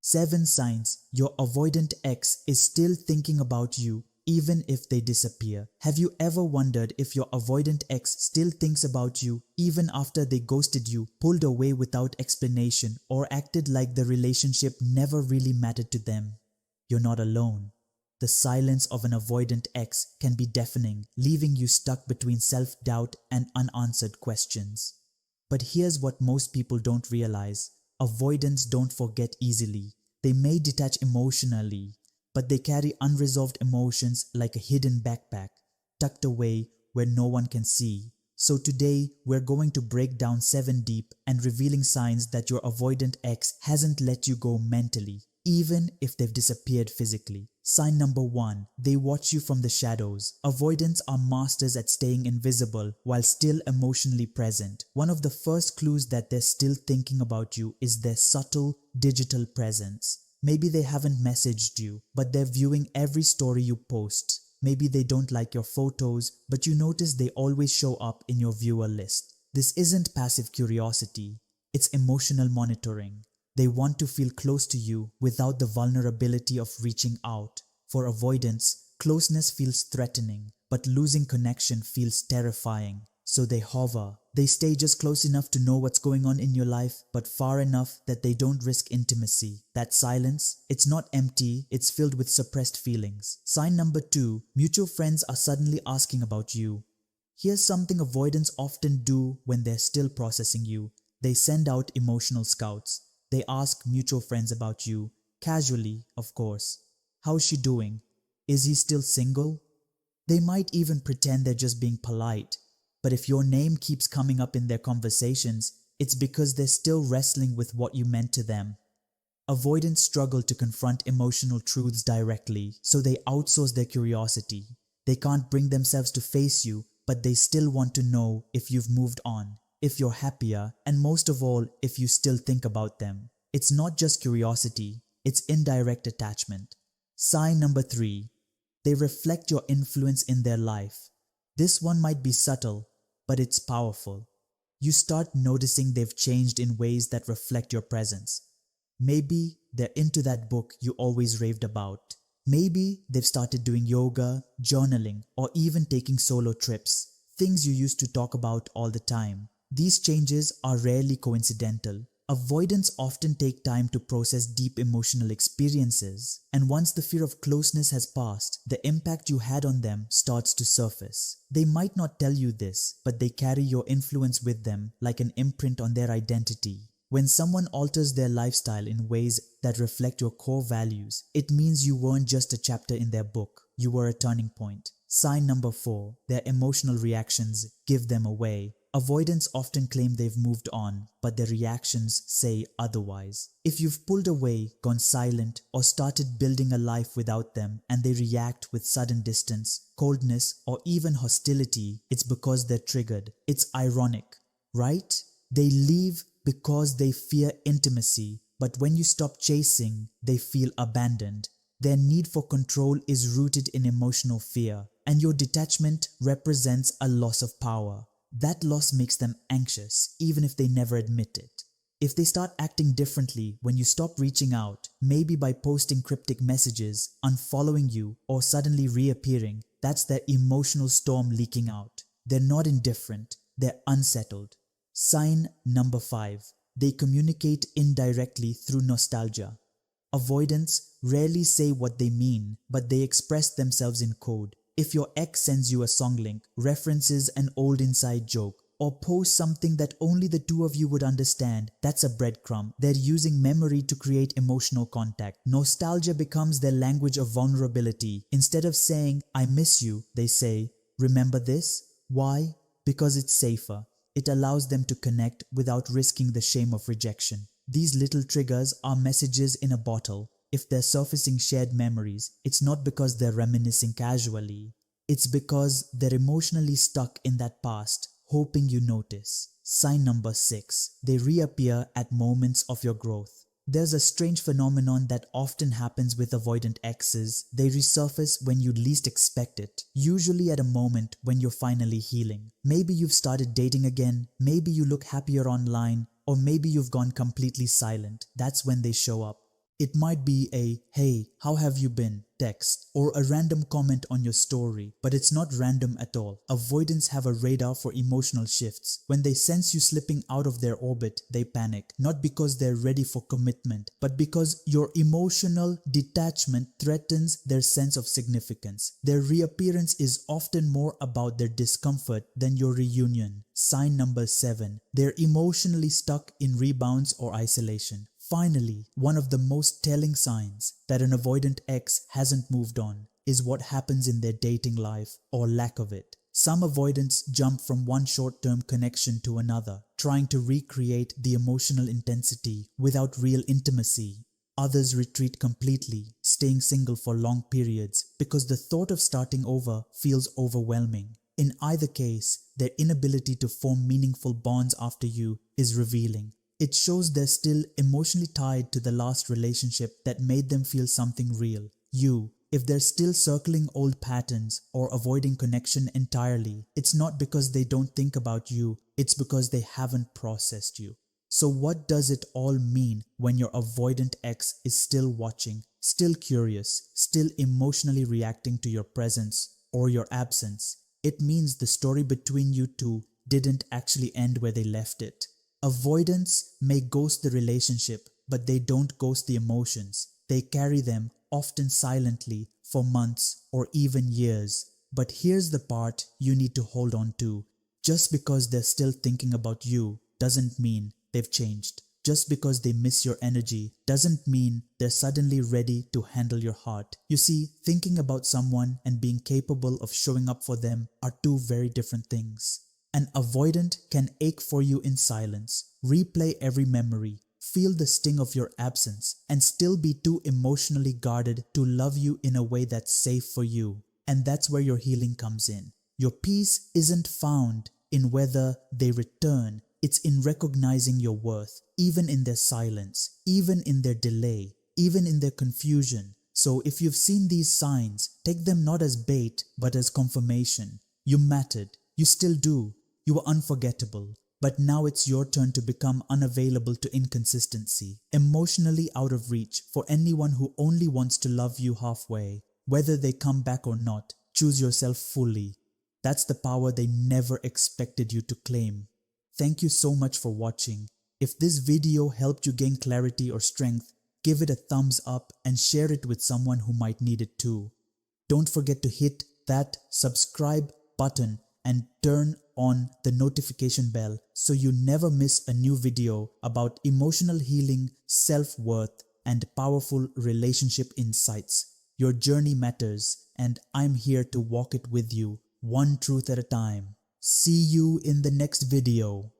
7 signs your avoidant ex is still thinking about you even if they disappear. Have you ever wondered if your avoidant ex still thinks about you even after they ghosted you, pulled away without explanation, or acted like the relationship never really mattered to them? You're not alone. The silence of an avoidant ex can be deafening, leaving you stuck between self-doubt and unanswered questions. But here's what most people don't realize. Avoidants don't forget easily. They may detach emotionally, but they carry unresolved emotions like a hidden backpack, tucked away where no one can see. So today, we're going to break down 7 deep and revealing signs that your avoidant ex hasn't let you go mentally, even if they've disappeared physically. Sign number 1, they watch you from the shadows. Avoidants are masters at staying invisible while still emotionally present. One of the first clues that they're still thinking about you is their subtle digital presence. Maybe they haven't messaged you, but they're viewing every story you post. Maybe they don't like your photos, but you notice they always show up in your viewer list. This isn't passive curiosity, it's emotional monitoring. They want to feel close to you without the vulnerability of reaching out. For avoidance, closeness feels threatening, but losing connection feels terrifying. So they hover. They stay just close enough to know what's going on in your life, but far enough that they don't risk intimacy. That silence, it's not empty, it's filled with suppressed feelings. Sign number 2, mutual friends are suddenly asking about you. Here's something avoidants often do when they're still processing you. They send out emotional scouts. They ask mutual friends about you, casually, of course. How's she doing? Is he still single? They might even pretend they're just being polite. But if your name keeps coming up in their conversations, it's because they're still wrestling with what you meant to them. Avoidants struggle to confront emotional truths directly, so they outsource their curiosity. They can't bring themselves to face you, but they still want to know if you've moved on, if you're happier, and most of all, if you still think about them. It's not just curiosity, it's indirect attachment. Sign number 3, they reflect your influence in their life. This one might be subtle, but it's powerful. You start noticing they've changed in ways that reflect your presence. Maybe they're into that book you always raved about. Maybe they've started doing yoga, journaling, or even taking solo trips, things you used to talk about all the time. These changes are rarely coincidental. Avoidants often take time to process deep emotional experiences, and once the fear of closeness has passed, the impact you had on them starts to surface. They might not tell you this, but they carry your influence with them like an imprint on their identity. When someone alters their lifestyle in ways that reflect your core values, it means you weren't just a chapter in their book, you were a turning point. Sign number 4, their emotional reactions give them away. Avoidants often claim they've moved on, but their reactions say otherwise. If you've pulled away, gone silent, or started building a life without them and they react with sudden distance, coldness, or even hostility, it's because they're triggered. It's ironic, right? They leave because they fear intimacy, but when you stop chasing, they feel abandoned. Their need for control is rooted in emotional fear, and your detachment represents a loss of power. That loss makes them anxious, even if they never admit it. If they start acting differently when you stop reaching out, maybe by posting cryptic messages, unfollowing you, or suddenly reappearing, that's their emotional storm leaking out. They're not indifferent, they're unsettled. Sign number 5, they communicate indirectly through nostalgia. Avoidants rarely say what they mean, but they express themselves in code. If your ex sends you a song link, references an old inside joke, or posts something that only the two of you would understand, that's a breadcrumb. They're using memory to create emotional contact. Nostalgia becomes their language of vulnerability. Instead of saying, "I miss you," they say, "Remember this?" Why? Because it's safer. It allows them to connect without risking the shame of rejection. These little triggers are messages in a bottle. If they're surfacing shared memories, it's not because they're reminiscing casually. It's because they're emotionally stuck in that past, hoping you notice. Sign number 6, they reappear at moments of your growth. There's a strange phenomenon that often happens with avoidant exes. They resurface when you least expect it, usually at a moment when you're finally healing. Maybe you've started dating again, maybe you look happier online, or maybe you've gone completely silent. That's when they show up. It might be a "Hey, how have you been?" text or a random comment on your story, but it's not random at all. Avoidants have a radar for emotional shifts. When they sense you slipping out of their orbit, they panic, not because they're ready for commitment, but because your emotional detachment threatens their sense of significance. Their reappearance is often more about their discomfort than your reunion. Sign number 7. They're emotionally stuck in rebounds or isolation. Finally, one of the most telling signs that an avoidant ex hasn't moved on is what happens in their dating life or lack of it. Some avoidants jump from one short-term connection to another, trying to recreate the emotional intensity without real intimacy. Others retreat completely, staying single for long periods because the thought of starting over feels overwhelming. In either case, their inability to form meaningful bonds after you is revealing. It shows they're still emotionally tied to the last relationship that made them feel something real. If they're still circling old patterns or avoiding connection entirely, it's not because they don't think about you, it's because they haven't processed you. So what does it all mean when your avoidant ex is still watching, still curious, still emotionally reacting to your presence or your absence? It means the story between you two didn't actually end where they left it. Avoidants may ghost the relationship, but they don't ghost the emotions. They carry them, often silently, for months or even years. But here's the part you need to hold on to. Just because they're still thinking about you doesn't mean they've changed. Just because they miss your energy doesn't mean they're suddenly ready to handle your heart. You see, thinking about someone and being capable of showing up for them are two very different things. An avoidant can ache for you in silence, replay every memory, feel the sting of your absence, and still be too emotionally guarded to love you in a way that's safe for you. And that's where your healing comes in. Your peace isn't found in whether they return, it's in recognizing your worth, even in their silence, even in their delay, even in their confusion. So if you've seen these signs, take them not as bait, but as confirmation. You mattered. You still do. You were unforgettable. But now it's your turn to become unavailable to inconsistency, emotionally out of reach for anyone who only wants to love you halfway. Whether they come back or not, choose yourself fully. That's the power they never expected you to claim. Thank you so much for watching. If this video helped you gain clarity or strength, give it a thumbs up and share it with someone who might need it too. Don't forget to hit that subscribe button and turn on the notification bell so you never miss a new video about emotional healing, self-worth, and powerful relationship insights. Your journey matters, and I'm here to walk it with you, one truth at a time. See you in the next video.